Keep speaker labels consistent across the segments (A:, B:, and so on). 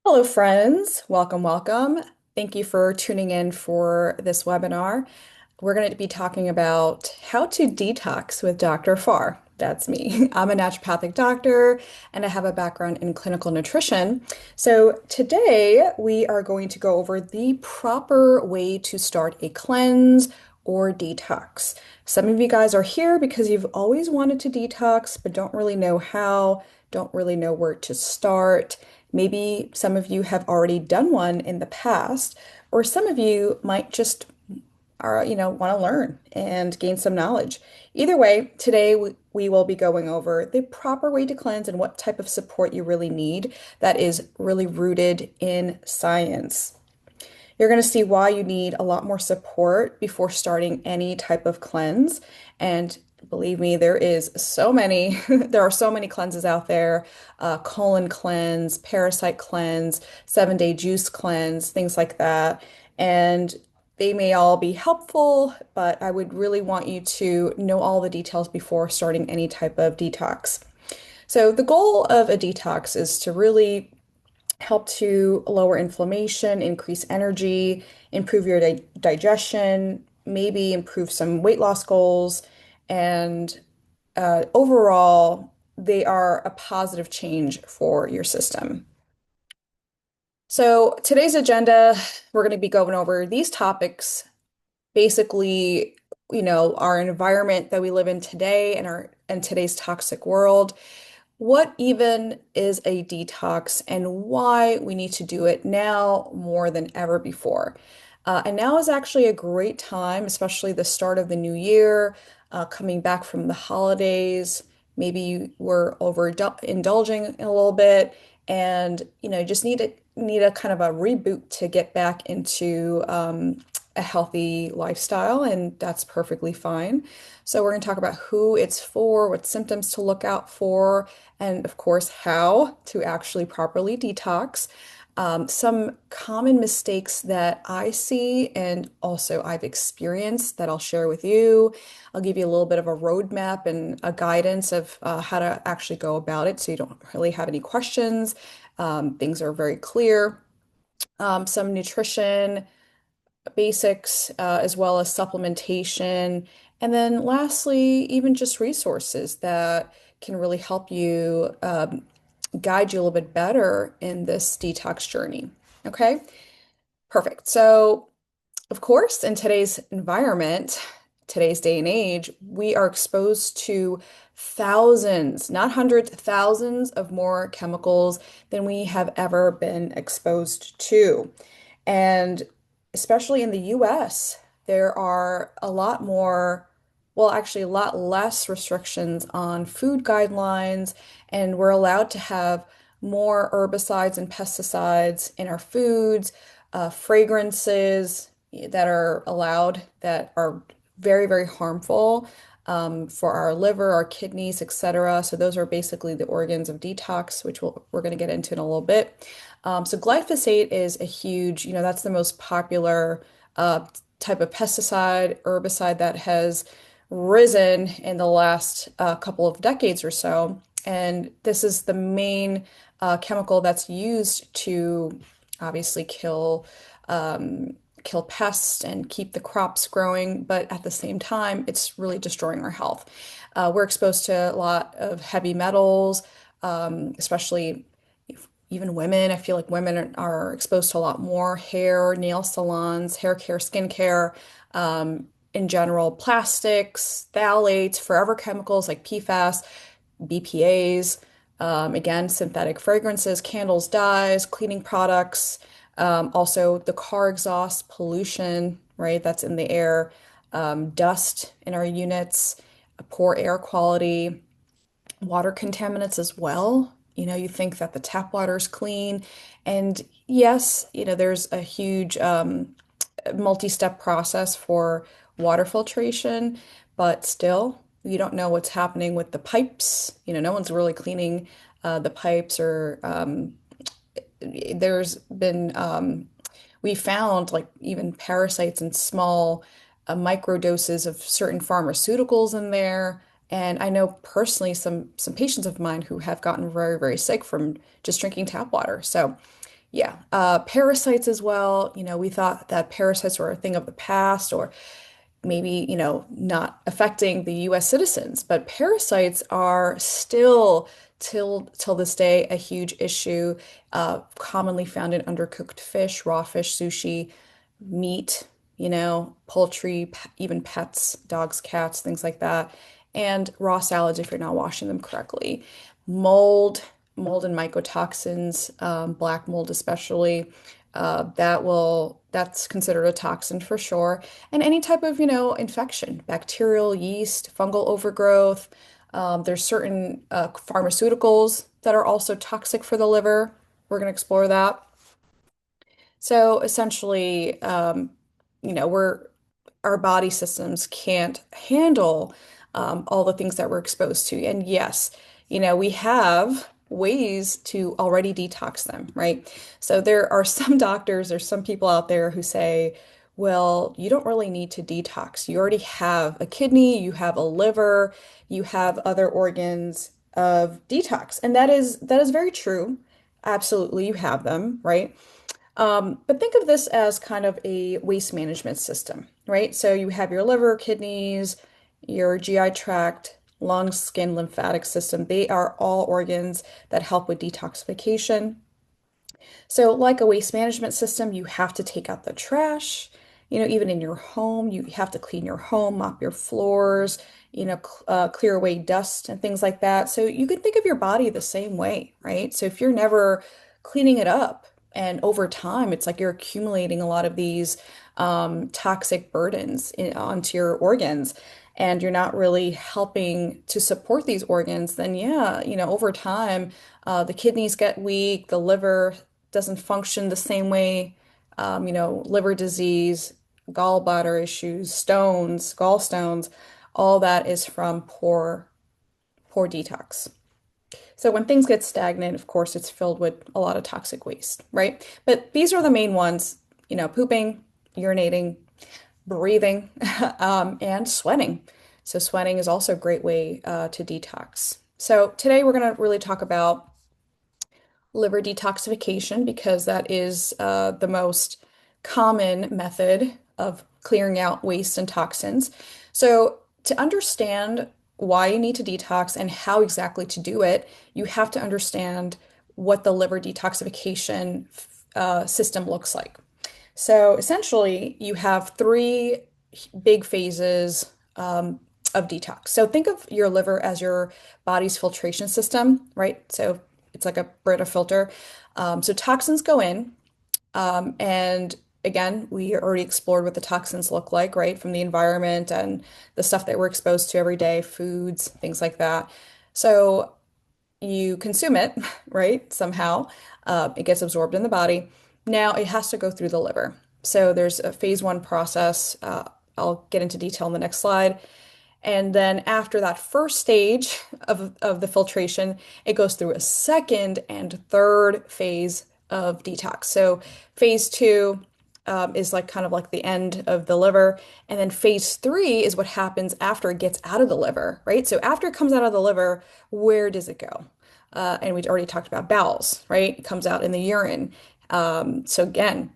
A: Hello, friends. Welcome, welcome. Thank you for tuning in for this webinar. We're going to be talking about how to detox with Dr. Farr. That's me. I'm a naturopathic doctor and I have a background in clinical nutrition. So today we are going to go over the proper way to start a cleanse or detox. Some of you guys are here because you've always wanted to detox, but don't really know how, don't really know where to start. Maybe some of you have already done one in the past, or some of you might just want to learn and gain some knowledge. Either way, today we will be going over the proper way to cleanse and what type of support you really need that is really rooted in science. You're going to see why you need a lot more support before starting any type of cleanse. And believe me, there are so many cleanses out there, colon cleanse, parasite cleanse, 7-day juice cleanse, things like that. And they may all be helpful, but I would really want you to know all the details before starting any type of detox. So the goal of a detox is to really help to lower inflammation, increase energy, improve your digestion, maybe improve some weight loss goals, and overall, they are a positive change for your system. So today's agenda, we're going to be going over these topics, basically, our environment that we live in today and today's toxic world. What even is a detox and why we need to do it now more than ever before? And now is actually a great time, especially the start of the new year, coming back from the holidays. Maybe you were overindulging a little bit and just need a kind of a reboot to get back into a healthy lifestyle, and that's perfectly fine. So we're going to talk about who it's for, what symptoms to look out for, and of course, how to actually properly detox. Some common mistakes that I see and also I've experienced that I'll share with you. I'll give you a little bit of a roadmap and a guidance of how to actually go about it so you don't really have any questions. Things are very clear. Some nutrition basics, as well as supplementation. And then lastly, even just resources that can really help you guide you a little bit better in this detox journey. Okay, perfect. So, of course, in today's environment, today's day and age, we are exposed to thousands, not hundreds, thousands of more chemicals than we have ever been exposed to. And especially in the US, there are a lot more, well, actually, a lot less restrictions on food guidelines, and we're allowed to have more herbicides and pesticides in our foods, fragrances that are allowed that are very, very harmful for our liver, our kidneys, etc. So those are basically the organs of detox, which we're going to get into in a little bit. So glyphosate is a huge, that's the most popular type of pesticide, herbicide that has risen in the last couple of decades or so. And this is the main chemical that's used to obviously kill pests and keep the crops growing, but at the same time, it's really destroying our health. We're exposed to a lot of heavy metals, especially even women. I feel like women are exposed to a lot more hair, nail salons, hair care, skin care, in general, plastics, phthalates, forever chemicals like PFAS, BPAs, again, synthetic fragrances, candles, dyes, cleaning products, also the car exhaust pollution, right? That's in the air, dust in our units, poor air quality, water contaminants as well. You think that the tap water is clean. And yes, there's a huge multi-step process for water filtration, but still, you don't know what's happening with the pipes. No one's really cleaning the pipes or there's been we found like even parasites in small micro doses of certain pharmaceuticals in there. And I know personally some patients of mine who have gotten very, very sick from just drinking tap water. So Yeah, parasites as well. We thought that parasites were a thing of the past, or maybe, not affecting the US citizens, but parasites are still till this day a huge issue, commonly found in undercooked fish, raw fish, sushi, meat, poultry, even pets, dogs, cats, things like that, and raw salads if you're not washing them correctly. Mold, mold and mycotoxins, black mold especially, that's considered a toxin for sure. And any type of, infection, bacterial, yeast, fungal overgrowth. There's certain pharmaceuticals that are also toxic for the liver. We're going to explore that. So essentially, we're our body systems can't handle all the things that we're exposed to. And yes, we have ways to already detox them, right? So there are some doctors, there's some people out there who say, well, you don't really need to detox. You already have a kidney, you have a liver, you have other organs of detox. And that is very true. Absolutely, you have them, right? But think of this as kind of a waste management system, right? So you have your liver, kidneys, your GI tract, lungs, skin, lymphatic system. They are all organs that help with detoxification. So, like a waste management system, you have to take out the trash. Even in your home, you have to clean your home, mop your floors, clear away dust and things like that. So, you can think of your body the same way, right? So, if you're never cleaning it up, and over time, it's like you're accumulating a lot of these toxic burdens onto your organs, and you're not really helping to support these organs, then yeah, over time, the kidneys get weak, the liver doesn't function the same way, liver disease, gallbladder issues, stones, gallstones, all that is from poor detox. So when things get stagnant, of course, it's filled with a lot of toxic waste, right? But these are the main ones, pooping, urinating, breathing, and sweating. So sweating is also a great way to detox. So today we're going to really talk about liver detoxification because that is the most common method of clearing out waste and toxins. So, to understand why you need to detox and how exactly to do it, you have to understand what the liver detoxification system looks like. So, essentially, you have three big phases of detox. So, think of your liver as your body's filtration system, right? So, it's like a Brita filter. So toxins go in, and again, we already explored what the toxins look like, right? From the environment and the stuff that we're exposed to every day, foods, things like that. So you consume it, right? Somehow, it gets absorbed in the body. Now it has to go through the liver. So there's a phase one process. I'll get into detail in the next slide. And then after that first stage of the filtration, it goes through a second and third phase of detox. So phase two is like kind of like the end of the liver. And then phase three is what happens after it gets out of the liver, right? So after it comes out of the liver, where does it go? And we already talked about bowels, right? It comes out in the urine. So again,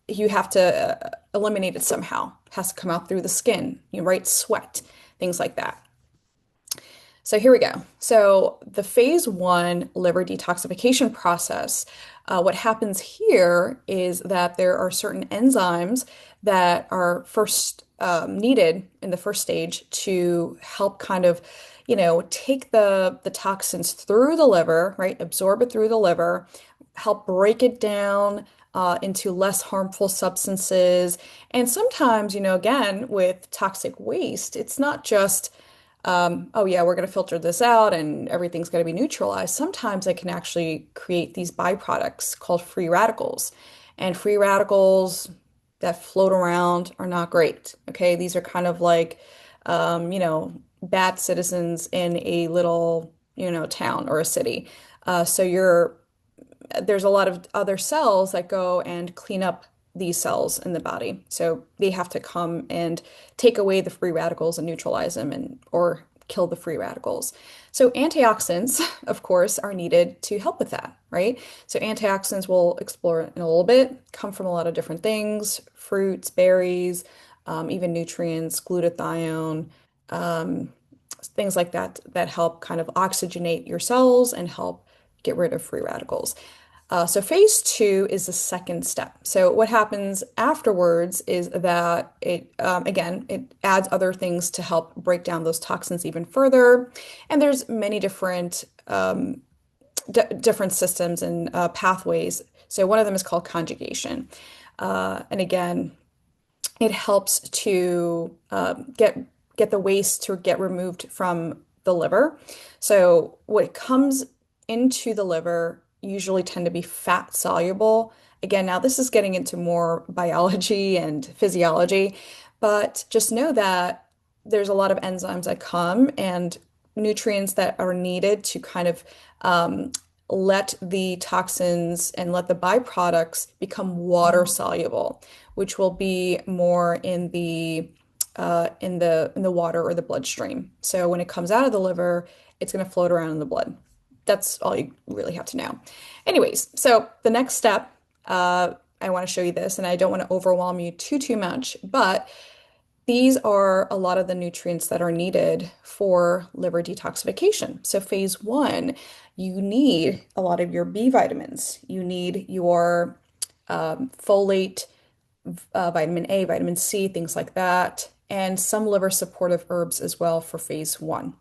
A: you have to eliminate it somehow. It has to come out through the skin, right? Sweat, things like that. So here we go. So the phase one liver detoxification process, what happens here is that there are certain enzymes that are first needed in the first stage to help kind of, take the toxins through the liver, right? Absorb it through the liver, help break it down into less harmful substances. And sometimes, again, with toxic waste, it's not just oh yeah, we're going to filter this out and everything's going to be neutralized. Sometimes it can actually create these byproducts called free radicals. And free radicals that float around are not great. Okay, these are kind of like, bad citizens in a little, town or a city. So there's a lot of other cells that go and clean up these cells in the body. So they have to come and take away the free radicals and neutralize them and or kill the free radicals. So antioxidants, of course, are needed to help with that, right? So antioxidants we'll explore in a little bit, come from a lot of different things, fruits, berries, even nutrients, glutathione, um, things like that that help kind of oxygenate your cells and help get rid of free radicals. So phase two is the second step. So what happens afterwards is that again, it adds other things to help break down those toxins even further. And there's many different different systems and pathways. So one of them is called conjugation. And again, it helps to get the waste to get removed from the liver. So what comes into the liver usually tend to be fat soluble. Again, now this is getting into more biology and physiology, but just know that there's a lot of enzymes that come and nutrients that are needed to kind of let the toxins and let the byproducts become water soluble, which will be more in the water or the bloodstream. So when it comes out of the liver, it's going to float around in the blood. That's all you really have to know. Anyways, so the next step, I want to show you this, and I don't want to overwhelm you too much, but these are a lot of the nutrients that are needed for liver detoxification. So phase one, you need a lot of your B vitamins. You need your folate, vitamin A, vitamin C, things like that, and some liver supportive herbs as well for phase one.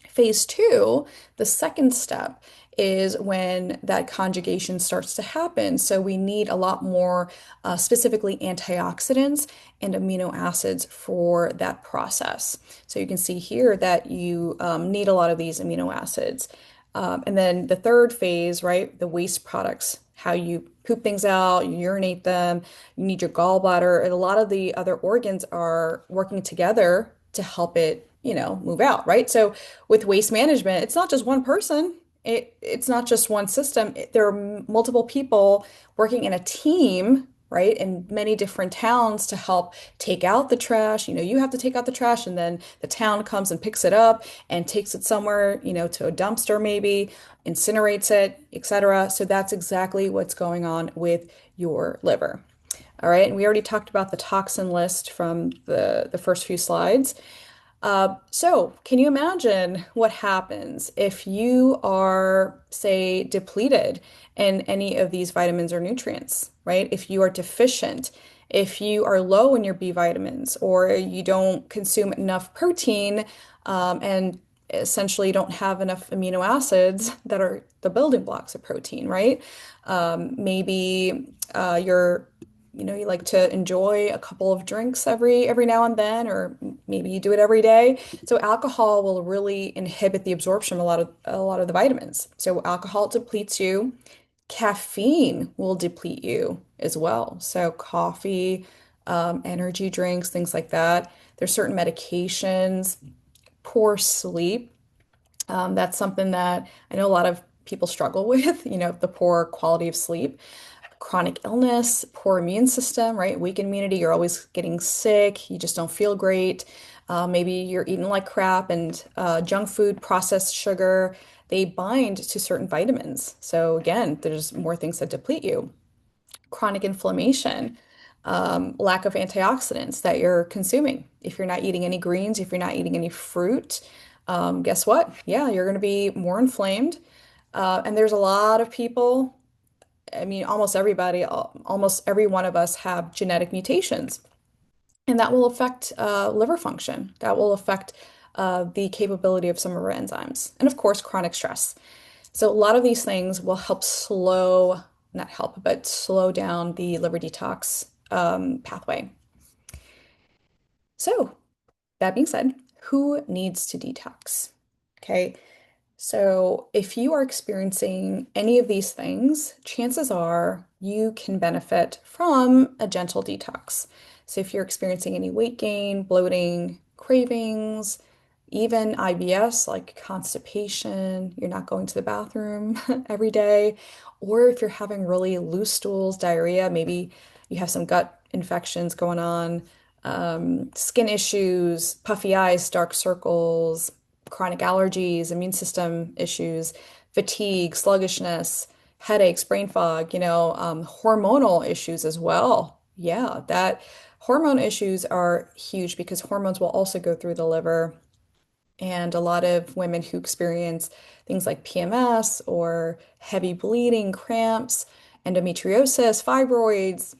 A: Phase two, the second step, is when that conjugation starts to happen. So we need a lot more, specifically antioxidants and amino acids for that process. So you can see here that you need a lot of these amino acids. And then the third phase, right, the waste products, how you poop things out, you urinate them, you need your gallbladder, and a lot of the other organs are working together to help it, move out, right? So with waste management, it's not just one person. It's not just one system. There are multiple people working in a team, right, in many different towns to help take out the trash. You have to take out the trash, and then the town comes and picks it up and takes it somewhere, to a dumpster maybe, incinerates it, etc. So that's exactly what's going on with your liver. All right, and we already talked about the toxin list from the first few slides. So can you imagine what happens if you are, say, depleted in any of these vitamins or nutrients, right? If you are deficient, if you are low in your B vitamins, or you don't consume enough protein, and essentially don't have enough amino acids that are the building blocks of protein, right? Maybe you like to enjoy a couple of drinks every now and then, or maybe you do it every day. So alcohol will really inhibit the absorption of a lot of the vitamins. So alcohol depletes you. Caffeine will deplete you as well. So coffee, energy drinks, things like that. There's certain medications, poor sleep. That's something that I know a lot of people struggle with, the poor quality of sleep. Chronic illness, poor immune system, right? Weak immunity, you're always getting sick, you just don't feel great. Maybe you're eating like crap, and junk food, processed sugar, they bind to certain vitamins. So again, there's more things that deplete you. Chronic inflammation, lack of antioxidants that you're consuming. If you're not eating any greens, if you're not eating any fruit, guess what? Yeah, you're going to be more inflamed. And there's a lot of people. I mean, almost everybody, almost every one of us have genetic mutations, and that will affect liver function. That will affect the capability of some of our enzymes. And of course, chronic stress. So a lot of these things will help not help, but slow down the liver detox pathway. So that being said, who needs to detox? Okay. So, if you are experiencing any of these things, chances are you can benefit from a gentle detox. So, if you're experiencing any weight gain, bloating, cravings, even IBS like constipation, you're not going to the bathroom every day, or if you're having really loose stools, diarrhea, maybe you have some gut infections going on, skin issues, puffy eyes, dark circles, chronic allergies, immune system issues, fatigue, sluggishness, headaches, brain fog, hormonal issues as well. Yeah, that hormone issues are huge because hormones will also go through the liver. And a lot of women who experience things like PMS or heavy bleeding, cramps, endometriosis, fibroids,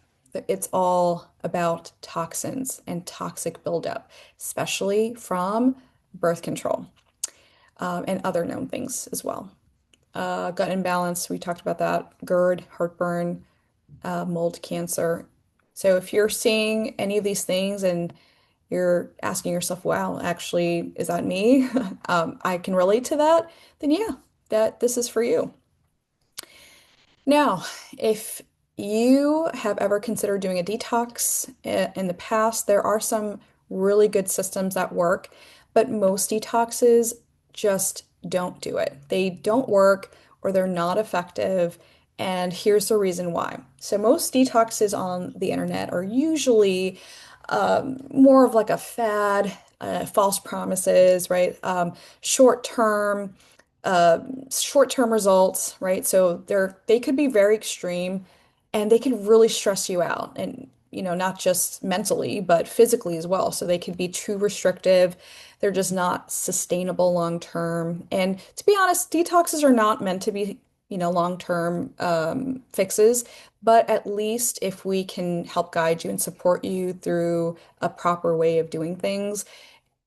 A: it's all about toxins and toxic buildup, especially from birth control, and other known things as well. Gut imbalance, we talked about that, GERD, heartburn, mold cancer. So if you're seeing any of these things and you're asking yourself, wow, actually, is that me? I can relate to that, then yeah, that this is for you. Now, if you have ever considered doing a detox in the past, there are some really good systems that work, but most detoxes just don't do it. They don't work or they're not effective. And here's the reason why. So, most detoxes on the internet are usually more of like a fad, false promises, right? Short term uh, short-term results, right? So they could be very extreme and they can really stress you out and not just mentally, but physically as well. So they could be too restrictive. They're just not sustainable long term. And to be honest, detoxes are not meant to be, long-term fixes, but at least if we can help guide you and support you through a proper way of doing things,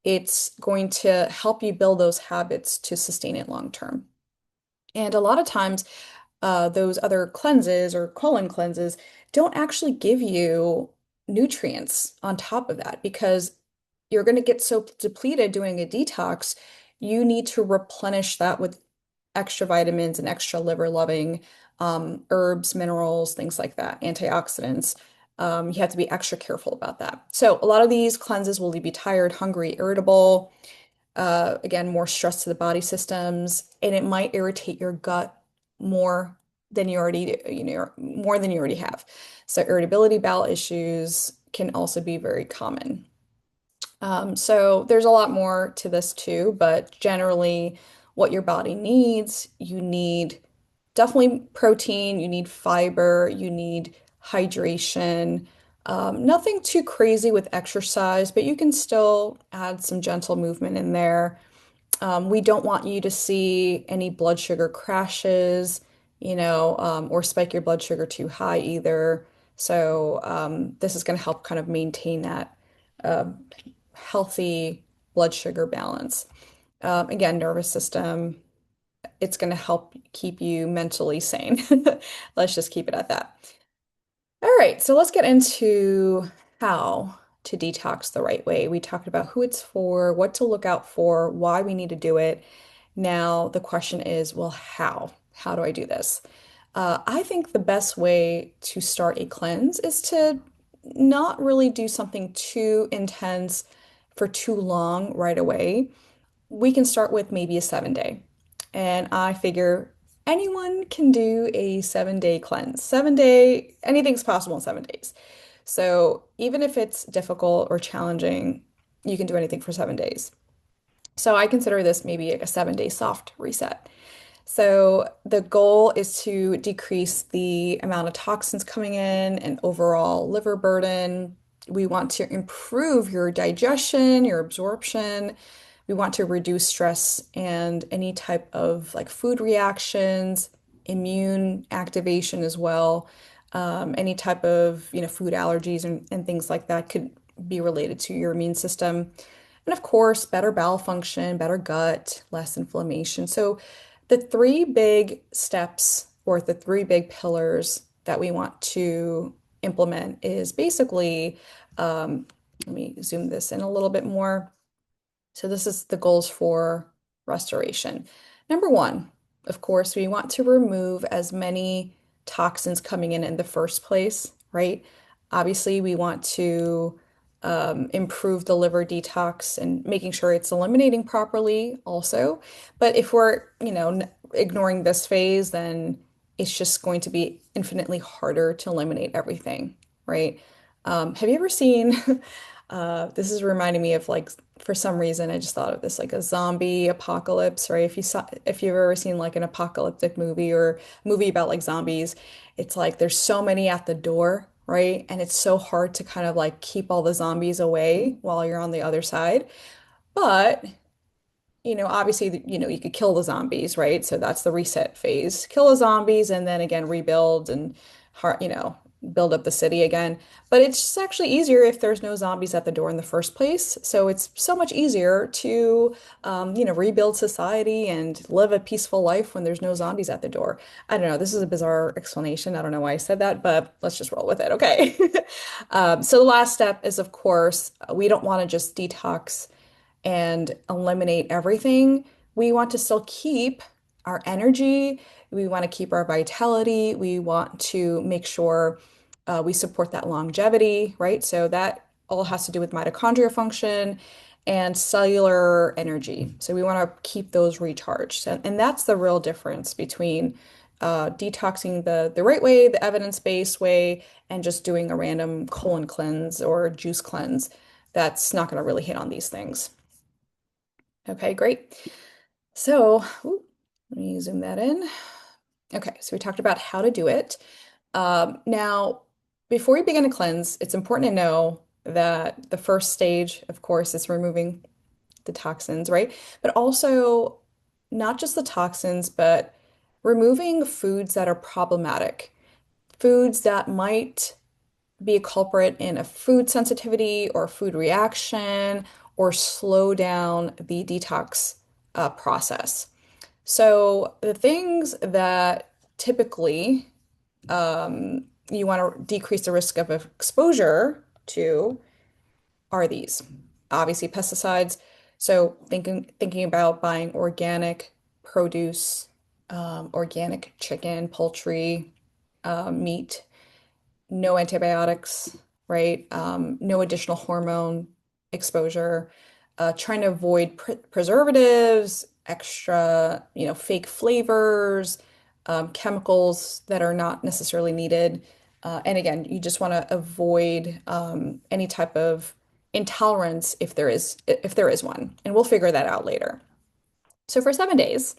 A: it's going to help you build those habits to sustain it long term. And a lot of times, those other cleanses or colon cleanses don't actually give you nutrients on top of that because you're going to get so depleted doing a detox. You need to replenish that with extra vitamins and extra liver loving herbs, minerals, things like that, antioxidants. You have to be extra careful about that. So, a lot of these cleanses will leave you tired, hungry, irritable, again, more stress to the body systems, and it might irritate your gut more than you already, more than you already have. So irritability, bowel issues can also be very common. So there's a lot more to this too, but generally, what your body needs, you need definitely protein, you need fiber, you need hydration. Nothing too crazy with exercise, but you can still add some gentle movement in there. We don't want you to see any blood sugar crashes, or spike your blood sugar too high either. So this is going to help kind of maintain that uh, healthy blood sugar balance. Again, nervous system, it's going to help keep you mentally sane. Let's just keep it at that. All right, so let's get into how to detox the right way. We talked about who it's for, what to look out for, why we need to do it. Now, the question is, well, how? How do I do this? I think the best way to start a cleanse is to not really do something too intense for too long right away. We can start with maybe a 7 day. And I figure anyone can do a 7 day cleanse. 7 day, anything's possible in 7 days. So even if it's difficult or challenging, you can do anything for 7 days. So I consider this maybe like a 7 day soft reset. So the goal is to decrease the amount of toxins coming in and overall liver burden. We want to improve your digestion, your absorption. We want to reduce stress and any type of like food reactions, immune activation as well. Any type of, food allergies and things like that could be related to your immune system. And of course, better bowel function, better gut, less inflammation. So the three big steps or the three big pillars that we want to implement is basically, let me zoom this in a little bit more. So this is the goals for restoration. Number one, of course, we want to remove as many toxins coming in the first place, right? Obviously, we want to improve the liver detox and making sure it's eliminating properly also. But if we're, ignoring this phase, then it's just going to be infinitely harder to eliminate everything, right? Have you ever seen This is reminding me of like for some reason I just thought of this like a zombie apocalypse, right? If you've ever seen like an apocalyptic movie or a movie about like zombies, it's like there's so many at the door, right? And it's so hard to kind of like keep all the zombies away while you're on the other side. But obviously, you could kill the zombies, right? So that's the reset phase. Kill the zombies and then again rebuild and build up the city again. But it's just actually easier if there's no zombies at the door in the first place. So it's so much easier to, rebuild society and live a peaceful life when there's no zombies at the door. I don't know. This is a bizarre explanation. I don't know why I said that, but let's just roll with it. Okay. So the last step is, of course, we don't want to just detox and eliminate everything. We want to still keep our energy. We want to keep our vitality. We want to make sure we support that longevity, right? So that all has to do with mitochondria function and cellular energy. So we want to keep those recharged. And that's the real difference between detoxing the right way, the evidence-based way, and just doing a random colon cleanse or juice cleanse. That's not going to really hit on these things. Okay, great. So, let me zoom that in. Okay, so we talked about how to do it. Now, before we begin to cleanse, it's important to know that the first stage, of course, is removing the toxins, right? But also, not just the toxins, but removing foods that are problematic, foods that might be a culprit in a food sensitivity or food reaction or slow down the detox process. So, the things that typically you want to decrease the risk of exposure to are these. Obviously, pesticides. So, thinking about buying organic produce, organic chicken, poultry, meat, no antibiotics, right? No additional hormone exposure, trying to avoid preservatives, extra, fake flavors, chemicals that are not necessarily needed. And again, you just want to avoid any type of intolerance if there is one, and we'll figure that out later. So for 7 days,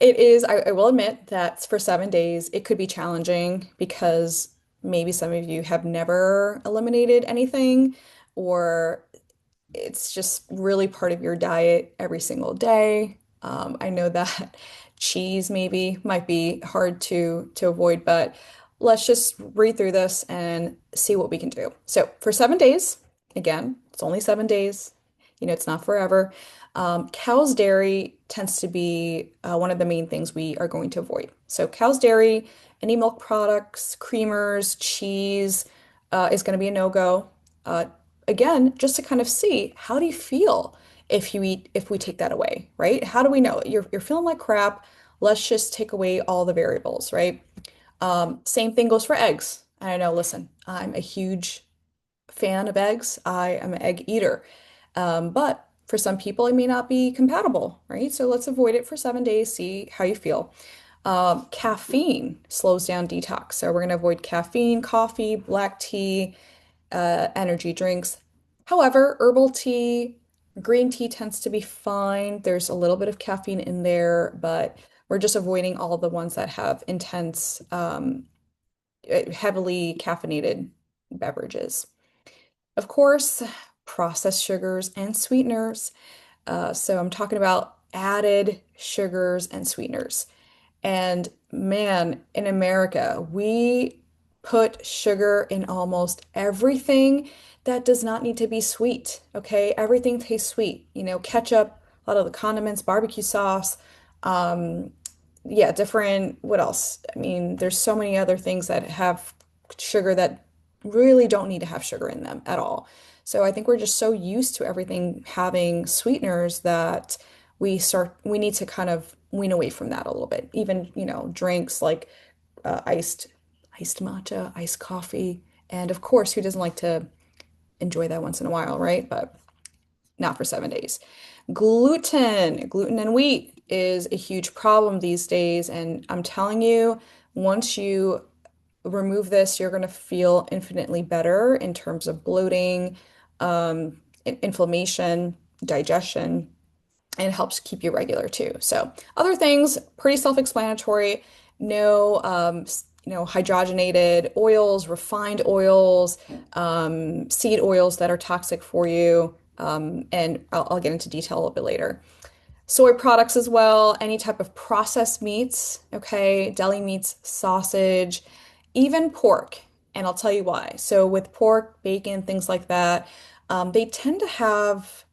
A: I will admit that for 7 days, it could be challenging because maybe some of you have never eliminated anything, or it's just really part of your diet every single day. I know that cheese maybe might be hard to avoid, but let's just read through this and see what we can do. So for 7 days, again, it's only 7 days. It's not forever. Cow's dairy tends to be one of the main things we are going to avoid. So cow's dairy, any milk products, creamers, cheese is going to be a no-go. Uh, Again, just to kind of see how do you feel if we take that away, right? How do we know? You're feeling like crap. Let's just take away all the variables, right? Same thing goes for eggs. I know, listen, I'm a huge fan of eggs. I am an egg eater. But for some people, it may not be compatible, right? So let's avoid it for 7 days, see how you feel. Caffeine slows down detox. So we're going to avoid caffeine, coffee, black tea, energy drinks. However, herbal tea, green tea tends to be fine. There's a little bit of caffeine in there, but we're just avoiding all the ones that have intense, heavily caffeinated beverages. Of course, processed sugars and sweeteners. So I'm talking about added sugars and sweeteners. And man, in America, we put sugar in almost everything that does not need to be sweet. Okay, everything tastes sweet. Ketchup, a lot of the condiments, barbecue sauce. Yeah, different, what else? I mean, there's so many other things that have sugar that really don't need to have sugar in them at all. So I think we're just so used to everything having sweeteners that we need to kind of wean away from that a little bit. Even, drinks like iced matcha, iced coffee, and of course, who doesn't like to enjoy that once in a while, right? But not for 7 days. Gluten and wheat is a huge problem these days. And I'm telling you, once you remove this, you're going to feel infinitely better in terms of bloating, inflammation, digestion, and it helps keep you regular too. So other things, pretty self-explanatory. No, hydrogenated oils, refined oils, seed oils that are toxic for you. And I'll get into detail a little bit later. Soy products as well, any type of processed meats, okay, deli meats, sausage, even pork. And I'll tell you why. So with pork, bacon, things like that, they tend to have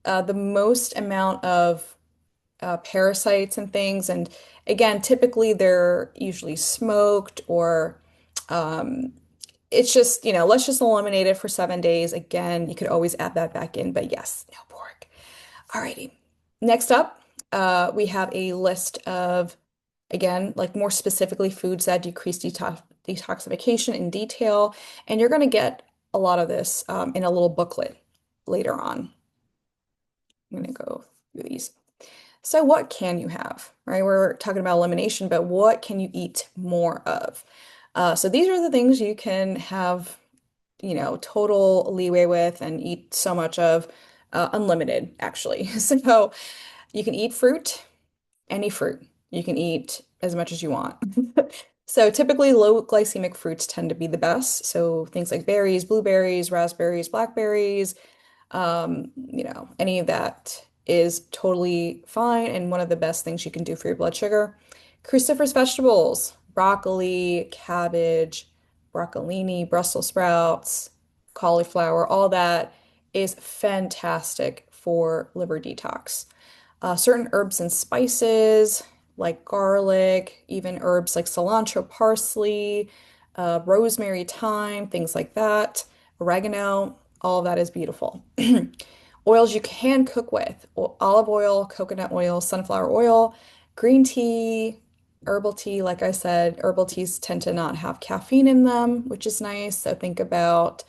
A: the most amount of parasites and things. And again, typically they're usually smoked or it's just, let's just eliminate it for 7 days. Again, you could always add that back in, but yes, no pork. Alrighty. Next up, we have a list of, again, like more specifically foods that decrease detoxification in detail. And you're going to get a lot of this in a little booklet later on. I'm going to go through these. So what can you have, right? We're talking about elimination, but what can you eat more of? So these are the things you can have, total leeway with and eat so much of, unlimited, actually. So you can eat fruit, any fruit. You can eat as much as you want. So typically low glycemic fruits tend to be the best. So things like berries, blueberries, raspberries, blackberries, any of that is totally fine and one of the best things you can do for your blood sugar. Cruciferous vegetables, broccoli, cabbage, broccolini, Brussels sprouts, cauliflower, all that is fantastic for liver detox. Certain herbs and spices like garlic, even herbs like cilantro, parsley, rosemary, thyme, things like that, oregano, all of that is beautiful. Oils you can cook with olive oil, coconut oil, sunflower oil, green tea, herbal tea. Like I said, herbal teas tend to not have caffeine in them, which is nice. So think about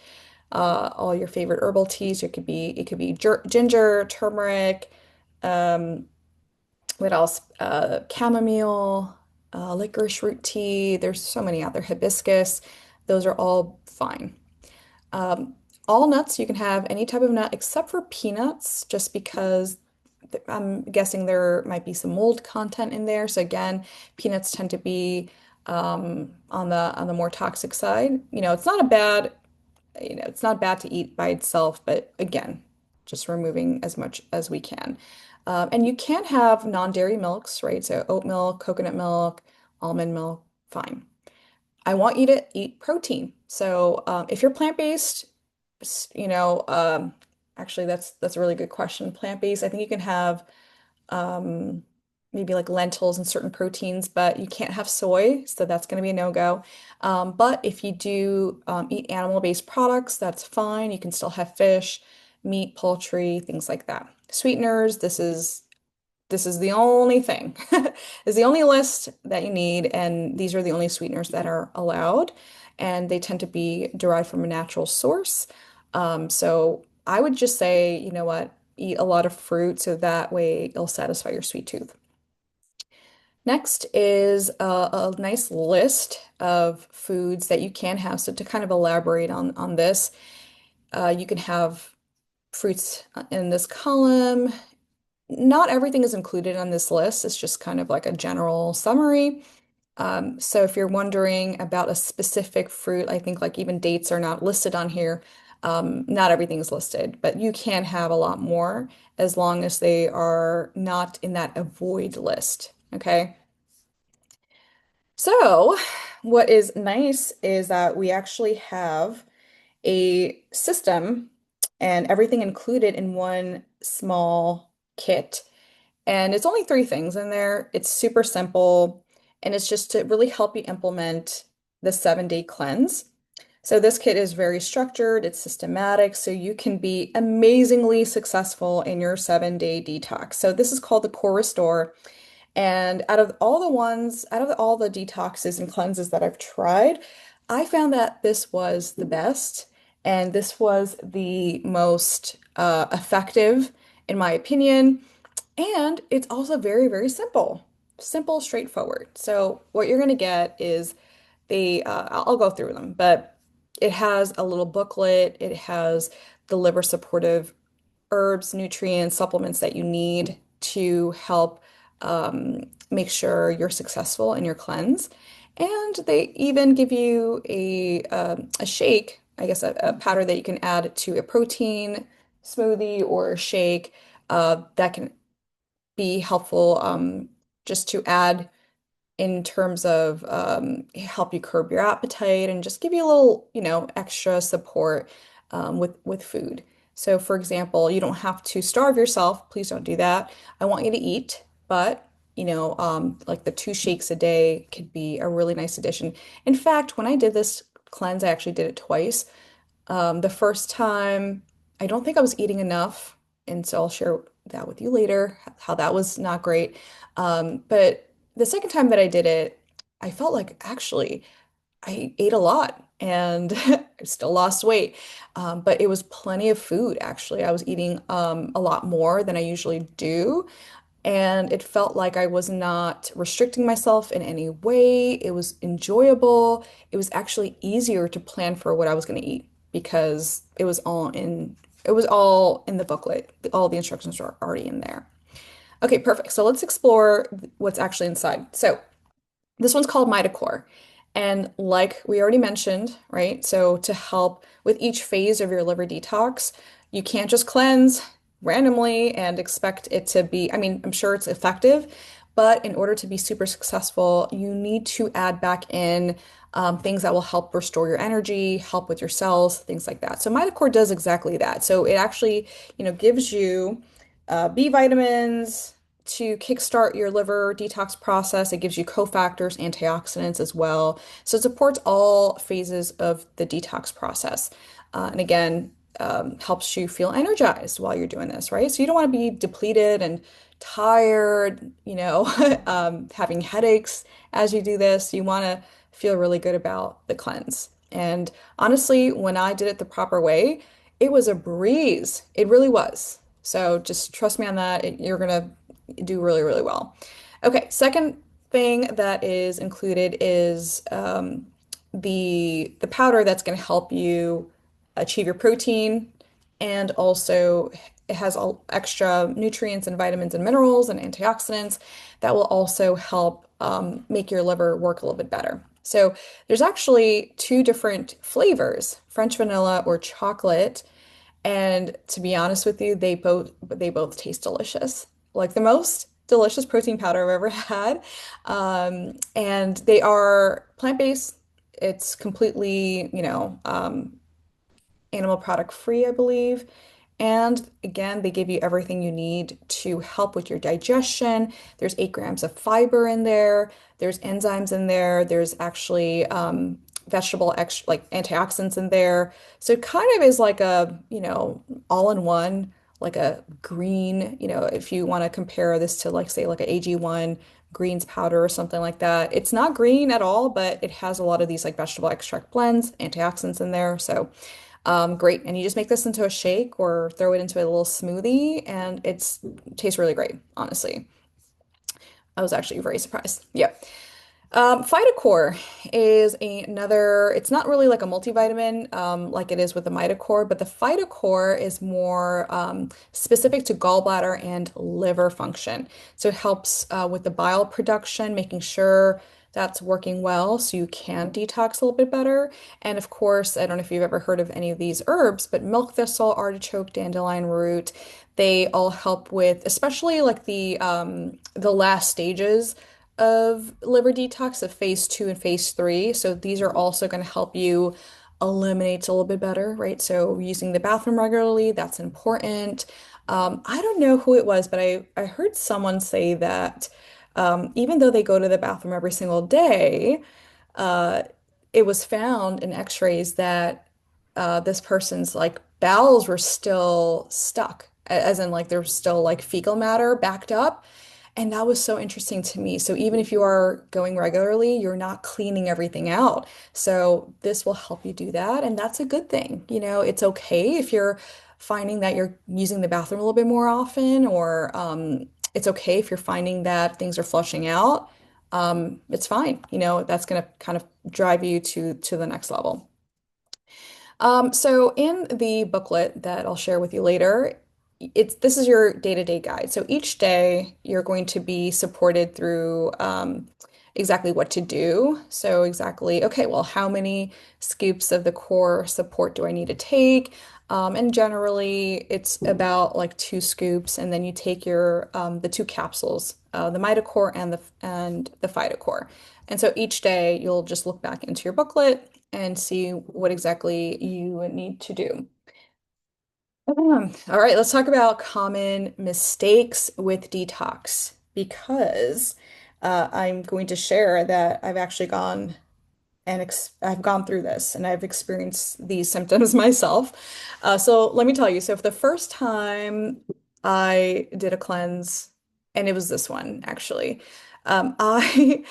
A: all your favorite herbal teas. It could be ginger, turmeric, um, what else? Chamomile, licorice root tea. There's so many out there. Hibiscus. Those are all fine. Um, all nuts, you can have any type of nut except for peanuts, just because I'm guessing there might be some mold content in there. So again, peanuts tend to be on the more toxic side. It's not bad to eat by itself, but again, just removing as much as we can. And you can have non-dairy milks, right? So oat milk, coconut milk, almond milk, fine. I want you to eat protein. So if you're plant-based, s- you know, um, actually that's a really good question. Plant-based, I think you can have um, maybe like lentils and certain proteins, but you can't have soy, so that's going to be a no-go. But if you do eat animal-based products, that's fine. You can still have fish, meat, poultry, things like that. Sweeteners, this is the only thing. Is the only list that you need, and these are the only sweeteners that are allowed, and they tend to be derived from a natural source. So I would just say, you know what, eat a lot of fruit so that way it'll satisfy your sweet tooth. Next is a nice list of foods that you can have. So to kind of elaborate on this, you can have fruits in this column. Not everything is included on this list. It's just kind of like a general summary. So if you're wondering about a specific fruit, I think like even dates are not listed on here. Not everything is listed, but you can have a lot more as long as they are not in that avoid list. Okay. So what is nice is that we actually have a system and everything included in one small kit. And it's only three things in there. It's super simple, and it's just to really help you implement the 7-day cleanse. So this kit is very structured, it's systematic, so you can be amazingly successful in your 7-day detox. So this is called the Core Restore. And out of all the detoxes and cleanses that I've tried, I found that this was the best, and this was the most effective, in my opinion. And it's also very, very simple. Simple, straightforward. So what you're going to get is I'll go through them, but it has a little booklet. It has the liver supportive herbs, nutrients, supplements that you need to help make sure you're successful in your cleanse. And they even give you a shake, I guess a powder that you can add to a protein smoothie or a shake that can be helpful just to add in terms of help you curb your appetite and just give you a little, extra support with food. So, for example, you don't have to starve yourself. Please don't do that. I want you to eat, but like the two shakes a day could be a really nice addition. In fact, when I did this cleanse, I actually did it twice. The first time, I don't think I was eating enough, and so I'll share that with you later, how that was not great. But the second time that I did it, I felt like actually I ate a lot and I still lost weight. But it was plenty of food, actually. I was eating a lot more than I usually do. And it felt like I was not restricting myself in any way. It was enjoyable. It was actually easier to plan for what I was going to eat because it was all in the booklet. All the instructions are already in there. Okay, perfect. So let's explore what's actually inside. So this one's called Mitocore. And like we already mentioned, right? So to help with each phase of your liver detox, you can't just cleanse randomly and expect it to be, I mean, I'm sure it's effective, but in order to be super successful, you need to add back in things that will help restore your energy, help with your cells, things like that. So Mitocore does exactly that. So it actually, gives you B vitamins, to kickstart your liver detox process. It gives you cofactors, antioxidants as well. So it supports all phases of the detox process. And again, helps you feel energized while you're doing this, right? So you don't want to be depleted and tired, having headaches as you do this. You want to feel really good about the cleanse. And honestly, when I did it the proper way, it was a breeze. It really was. So just trust me on that. You're gonna do really, really well. Okay, second thing that is included is the powder that's going to help you achieve your protein, and also it has all extra nutrients and vitamins and minerals and antioxidants that will also help make your liver work a little bit better. So there's actually two different flavors, French vanilla or chocolate. And to be honest with you, they both taste delicious. Like the most delicious protein powder I've ever had. And they are plant-based. It's completely, animal product free, I believe. And again, they give you everything you need to help with your digestion. There's 8 grams of fiber in there. There's enzymes in there. There's actually vegetable ex like antioxidants in there. So it kind of is like a, all-in-one, like a green, if you want to compare this to like say like a AG1 greens powder or something like that. It's not green at all, but it has a lot of these like vegetable extract blends, antioxidants in there. So great. And you just make this into a shake or throw it into a little smoothie, and it tastes really great, honestly. I was actually very surprised. Yeah. Phytocore is another, it's not really like a multivitamin like it is with the Mitocore, but the Phytocore is more specific to gallbladder and liver function. So it helps with the bile production, making sure that's working well so you can detox a little bit better. And of course, I don't know if you've ever heard of any of these herbs, but milk thistle, artichoke, dandelion root, they all help with, especially like the last stages of liver detox of phase 2 and phase 3. So these are also going to help you eliminate a little bit better, right? So using the bathroom regularly, that's important. I don't know who it was, but I heard someone say that even though they go to the bathroom every single day, uh, it was found in x-rays that this person's like bowels were still stuck, as in like there's still like fecal matter backed up. And that was so interesting to me. So even if you are going regularly, you're not cleaning everything out. So this will help you do that. And that's a good thing. It's okay if you're finding that you're using the bathroom a little bit more often, or it's okay if you're finding that things are flushing out. It's fine. That's going to kind of drive you to the next level. So in the booklet that I'll share with you later, this is your day-to-day guide. So each day you're going to be supported through exactly what to do. So exactly, okay, well, how many scoops of the core support do I need to take? And generally, it's about like 2 scoops, and then you take your the 2 capsules, the mitochore and the phytochore. And so each day you'll just look back into your booklet and see what exactly you need to do. All right, let's talk about common mistakes with detox because I'm going to share that I've actually gone and ex I've gone through this and I've experienced these symptoms myself. So let me tell you. So for the first time I did a cleanse, and it was this one actually. I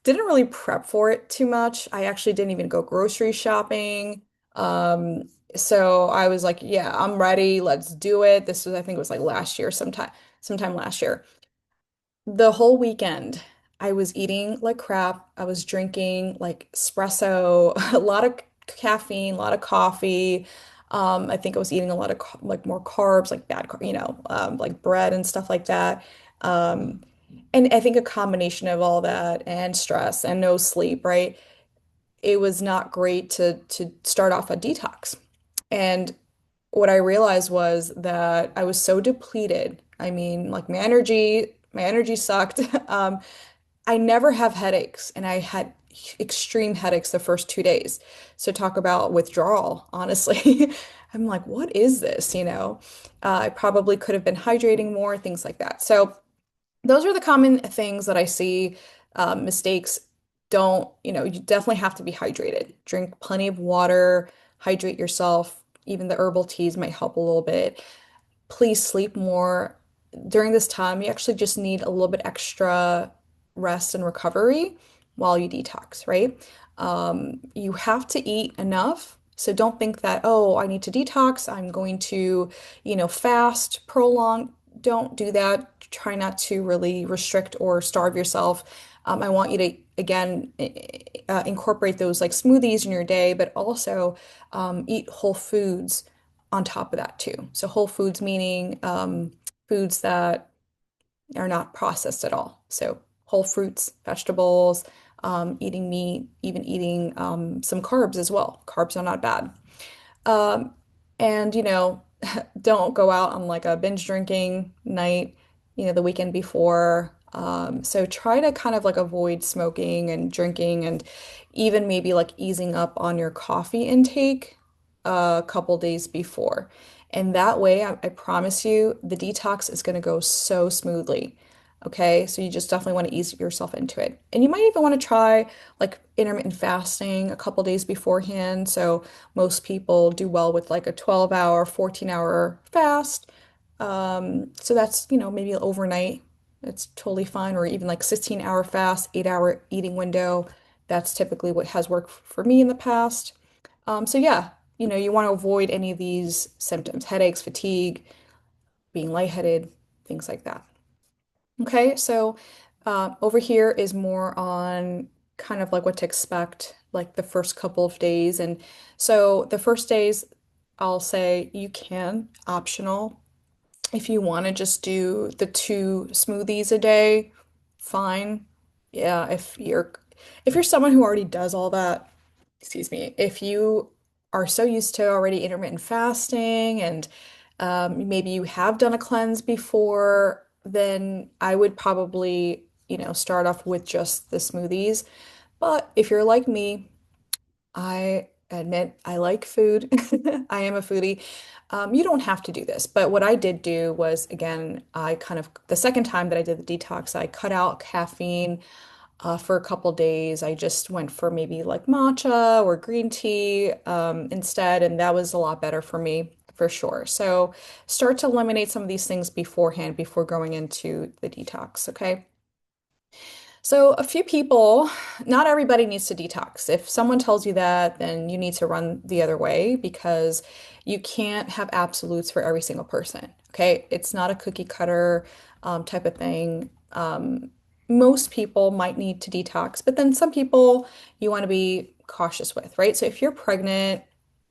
A: didn't really prep for it too much. I actually didn't even go grocery shopping. Um, so I was like, yeah, I'm ready. Let's do it. This was, I think it was like last year, sometime last year. The whole weekend, I was eating like crap. I was drinking like espresso, a lot of caffeine, a lot of coffee. I think I was eating a lot of like more carbs, like like bread and stuff like that. Um, and I think a combination of all that and stress and no sleep, right? It was not great to start off a detox. And what I realized was that I was so depleted. I mean, like my energy sucked. I never have headaches, and I had extreme headaches the first 2 days. So talk about withdrawal, honestly. I'm like, what is this? I probably could have been hydrating more, things like that. So those are the common things that I see. Mistakes don't, you definitely have to be hydrated. Drink plenty of water, hydrate yourself. Even the herbal teas might help a little bit. Please sleep more. During this time, you actually just need a little bit extra rest and recovery while you detox, right? You have to eat enough. So don't think that, oh, I need to detox. I'm going to, fast, prolong. Don't do that. Try not to really restrict or starve yourself. I want you to, again, incorporate those like smoothies in your day, but also eat whole foods on top of that too. So whole foods meaning foods that are not processed at all. So whole fruits, vegetables, eating meat, even eating some carbs as well. Carbs are not bad. Um, and don't go out on like a binge drinking night, the weekend before. So try to kind of like avoid smoking and drinking and even maybe like easing up on your coffee intake a couple days before. And that way, I promise you, the detox is going to go so smoothly. Okay, so you just definitely want to ease yourself into it. And you might even want to try like intermittent fasting a couple days beforehand. So most people do well with like a 12-hour, 14-hour fast. So that's, maybe overnight. It's totally fine. Or even like 16-hour fast, 8-hour eating window. That's typically what has worked for me in the past. So yeah, you want to avoid any of these symptoms, headaches, fatigue, being lightheaded, things like that. Okay, so over here is more on kind of like what to expect, like the first couple of days. And so the first days, I'll say you can, optional. If you want to just do the 2 smoothies a day, fine. Yeah, if you're someone who already does all that, excuse me, if you are so used to already intermittent fasting and maybe you have done a cleanse before, then I would probably, start off with just the smoothies. But if you're like me, I admit I like food. I am a foodie. You don't have to do this, but what I did do was, again, the second time that I did the detox, I cut out caffeine for a couple days. I just went for maybe like matcha or green tea instead, and that was a lot better for me for sure. So start to eliminate some of these things beforehand before going into the detox, okay? So, a few people, not everybody needs to detox. If someone tells you that, then you need to run the other way because you can't have absolutes for every single person. Okay. It's not a cookie cutter type of thing. Most people might need to detox, but then some people you want to be cautious with, right? So, if you're pregnant,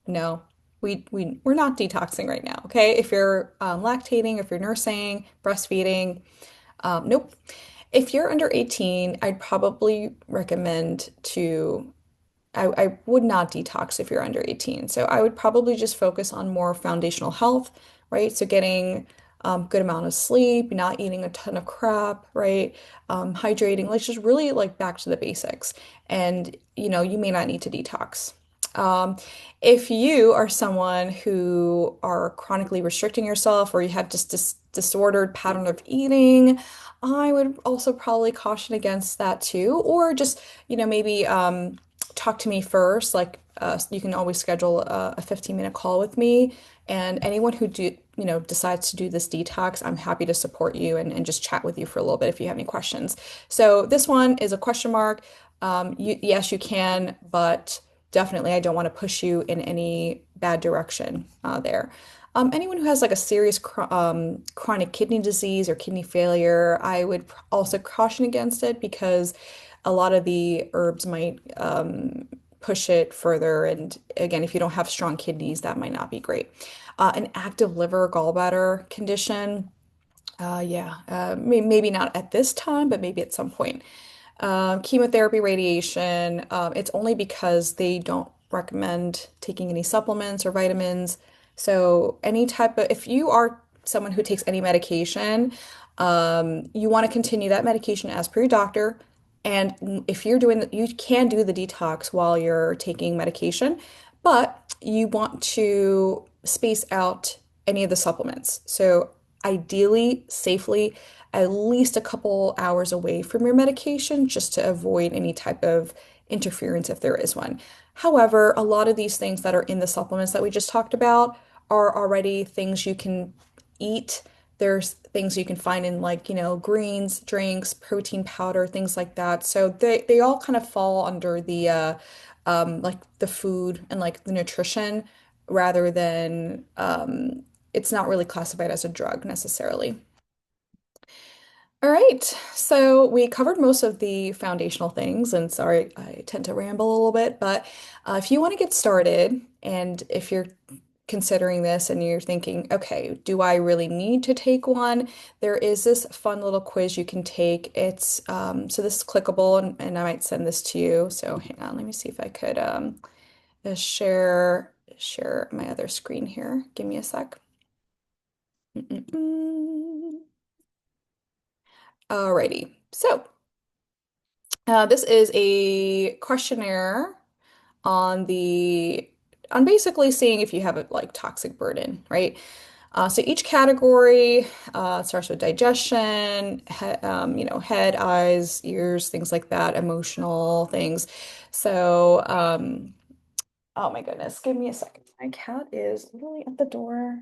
A: no. We're not detoxing right now, okay? If you're lactating, if you're nursing, breastfeeding, nope. If you're under 18, I'd probably recommend to I would not detox if you're under 18. So I would probably just focus on more foundational health, right? So getting good amount of sleep, not eating a ton of crap, right? Hydrating, like just really like back to the basics. And you may not need to detox. Um, if you are someone who are chronically restricting yourself or you have just this disordered pattern of eating, I would also probably caution against that too. Or just, maybe talk to me first. Like, you can always schedule a 15-minute call with me. And anyone who decides to do this detox, I'm happy to support you and just chat with you for a little bit if you have any questions. So this one is a question mark. Yes, you can, but definitely I don't want to push you in any bad direction there. Anyone who has like a serious chronic kidney disease or kidney failure, I would also caution against it because a lot of the herbs might push it further. And again, if you don't have strong kidneys, that might not be great. An active liver gallbladder condition, yeah, maybe not at this time, but maybe at some point. Chemotherapy, radiation, it's only because they don't recommend taking any supplements or vitamins. So if you are someone who takes any medication, you want to continue that medication as per your doctor. And if you're you can do the detox while you're taking medication, but you want to space out any of the supplements. So ideally, safely, at least a couple hours away from your medication just to avoid any type of interference if there is one. However, a lot of these things that are in the supplements that we just talked about are already things you can eat. There's things you can find in like, greens, drinks, protein powder, things like that. So they all kind of fall under the like the food and like the nutrition rather than it's not really classified as a drug necessarily. All right, so we covered most of the foundational things, and sorry, I tend to ramble a little bit, but if you want to get started, and if you're considering this and you're thinking, okay, do I really need to take one? There is this fun little quiz you can take. It's so this is clickable, and I might send this to you. So hang on, let me see if I could share my other screen here. Give me a sec. Mm-mm-mm. Alrighty, so. This is a questionnaire on on basically seeing if you have a like toxic burden, right? So each category starts with digestion, head, eyes, ears, things like that, emotional things. So, oh my goodness, give me a second. My cat is literally at the door.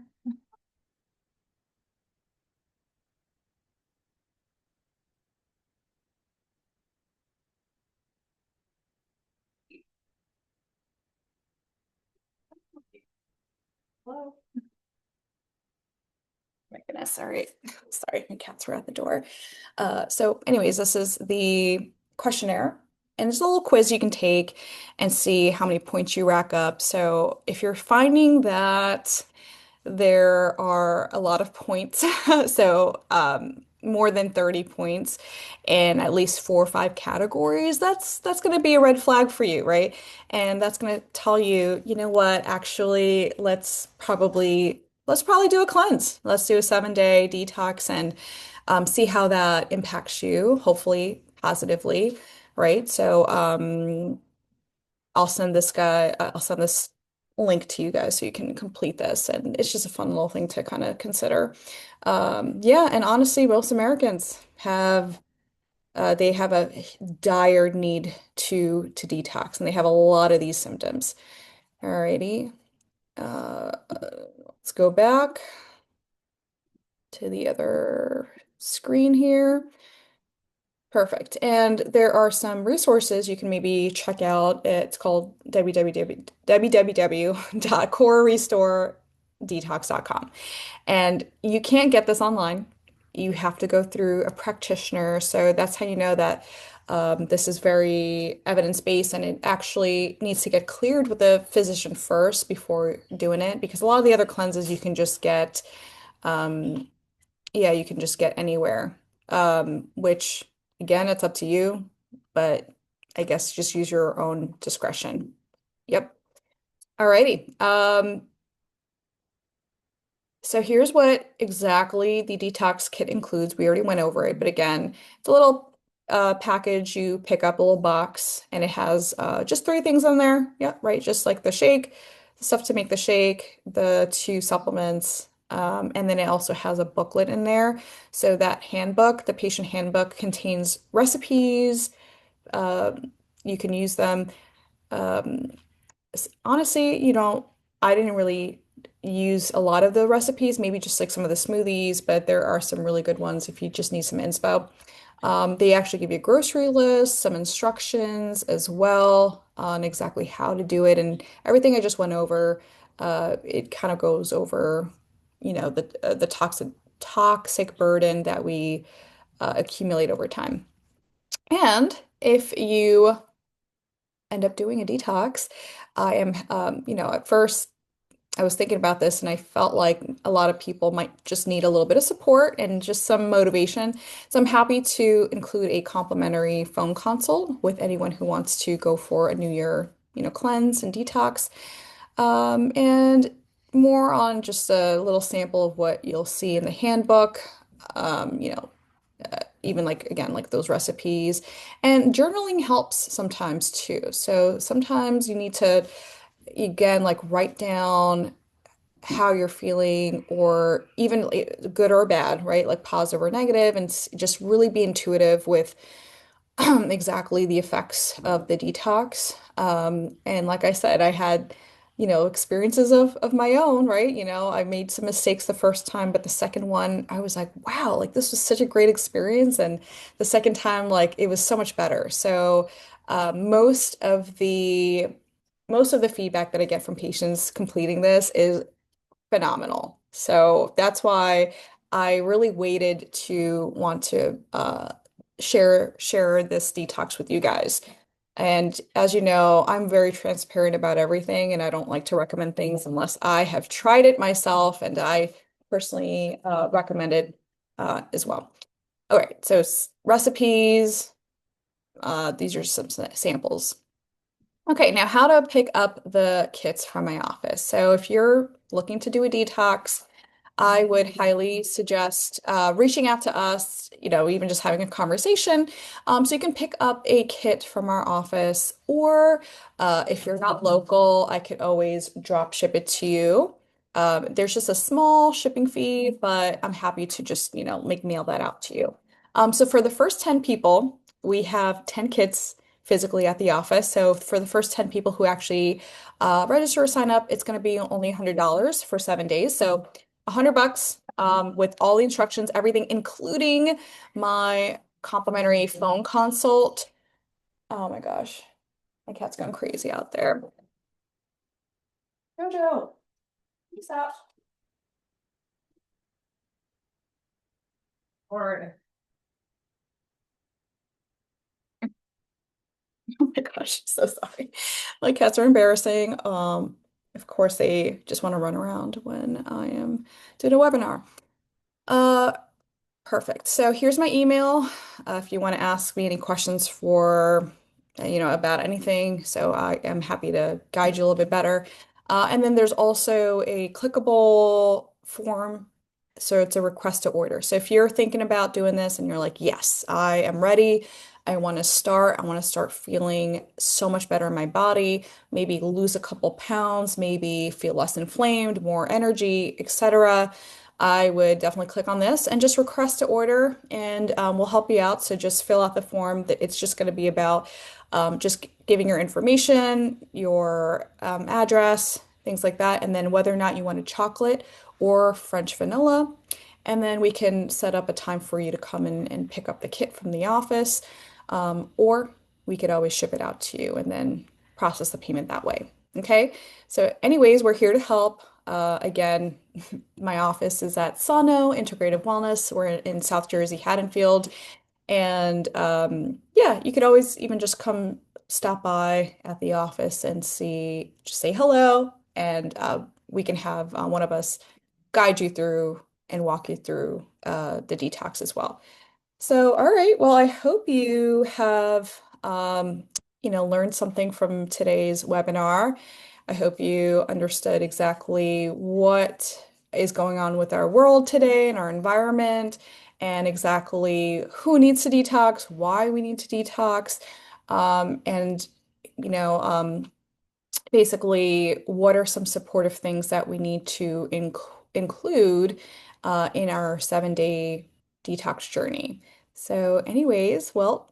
A: Hello? My goodness, all right. Sorry, my cats were at the door. So anyways, this is the questionnaire, and it's a little quiz you can take and see how many points you rack up. So if you're finding that there are a lot of points, so more than 30 points in at least 4 or 5 categories, that's going to be a red flag for you, right? And that's going to tell you, you know what, actually, let's probably do a cleanse. Let's do a 7-day detox and see how that impacts you, hopefully positively, right? So I'll send this link to you guys so you can complete this. And it's just a fun little thing to kind of consider. Yeah, and honestly, most Americans they have a dire need to detox, and they have a lot of these symptoms. Alrighty. Let's go back to the other screen here. Perfect. And there are some resources you can maybe check out. It's called www.corerestoredetox.com. And you can't get this online. you have to go through a practitioner. So that's how you know that this is very evidence-based and it actually needs to get cleared with a physician first before doing it. Because a lot of the other cleanses you can just get, um, yeah, you can just get anywhere. Which again, it's up to you, but I guess just use your own discretion. Yep. Alrighty. So here's what exactly the detox kit includes. We already went over it, but again, it's a little package you pick up, a little box, and it has just three things on there. Yeah, right. Just like the shake, the stuff to make the shake, the two supplements, and then it also has a booklet in there. So that handbook, the patient handbook, contains recipes. You can use them. Um, Honestly, I didn't really use a lot of the recipes, maybe just like some of the smoothies, but there are some really good ones if you just need some inspo. They actually give you a grocery list, some instructions as well on exactly how to do it, and everything I just went over. It kind of goes over, the toxic burden that we accumulate over time. And if you end up doing a detox, I am, at first I was thinking about this and I felt like a lot of people might just need a little bit of support and just some motivation. So I'm happy to include a complimentary phone consult with anyone who wants to go for a New Year, cleanse and detox. And more on just a little sample of what you'll see in the handbook. Um, you know, Even like again like those recipes and journaling helps sometimes too, so sometimes you need to again like write down how you're feeling or even good or bad, right, like positive or negative, and just really be intuitive with exactly the effects of the detox. And like I said, I had, experiences of my own, right? I made some mistakes the first time, but the second one, I was like, wow, like this was such a great experience. And the second time, like it was so much better. So, most of the feedback that I get from patients completing this is phenomenal. So that's why I really waited to want to share this detox with you guys. And as you know, I'm very transparent about everything, and I don't like to recommend things unless I have tried it myself, and I personally recommend it as well. All right, so recipes. These are some samples. Okay, now how to pick up the kits from my office. So if you're looking to do a detox, I would highly suggest reaching out to us, even just having a conversation. So you can pick up a kit from our office, or if you're not local, I could always drop ship it to you. There's just a small shipping fee, but I'm happy to just, mail that out to you. So for the first 10 people, we have 10 kits physically at the office. So for the first 10 people who actually register or sign up, it's going to be only $100 for 7 days. So $100 with all the instructions, everything, including my complimentary phone consult. Oh my gosh, my cat's going crazy out there. Jojo, peace out. Or, oh my gosh, so sorry. My cats are embarrassing. Of course, they just want to run around when I am doing a webinar. Uh, Perfect. So here's my email if you want to ask me any questions for, about anything. So I am happy to guide you a little bit better. And then there's also a clickable form. So it's a request to order. So if you're thinking about doing this and you're like, yes, I am ready. I want to start feeling so much better in my body, maybe lose a couple pounds, maybe feel less inflamed, more energy, etc. I would definitely click on this and just request to order, and we'll help you out. So just fill out the form. That it's just going to be about just giving your information, your address, things like that, and then whether or not you want a chocolate or French vanilla. And then we can set up a time for you to come in and pick up the kit from the office, or we could always ship it out to you and then process the payment that way. Okay. So anyways, we're here to help. Again, my office is at Sano Integrative Wellness. We're in South Jersey, Haddonfield. And yeah, you could always even just come stop by at the office and just say hello, and we can have one of us guide you through and walk you through the detox as well. So, all right. Well, I hope you have, learned something from today's webinar. I hope you understood exactly what is going on with our world today and our environment, and exactly who needs to detox, why we need to detox, and, you know, um, basically what are some supportive things that we need to include in our 7-day detox journey. So, anyways, well,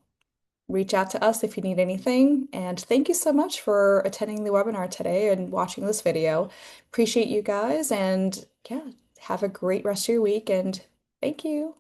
A: reach out to us if you need anything. And thank you so much for attending the webinar today and watching this video. Appreciate you guys. And yeah, have a great rest of your week. And thank you.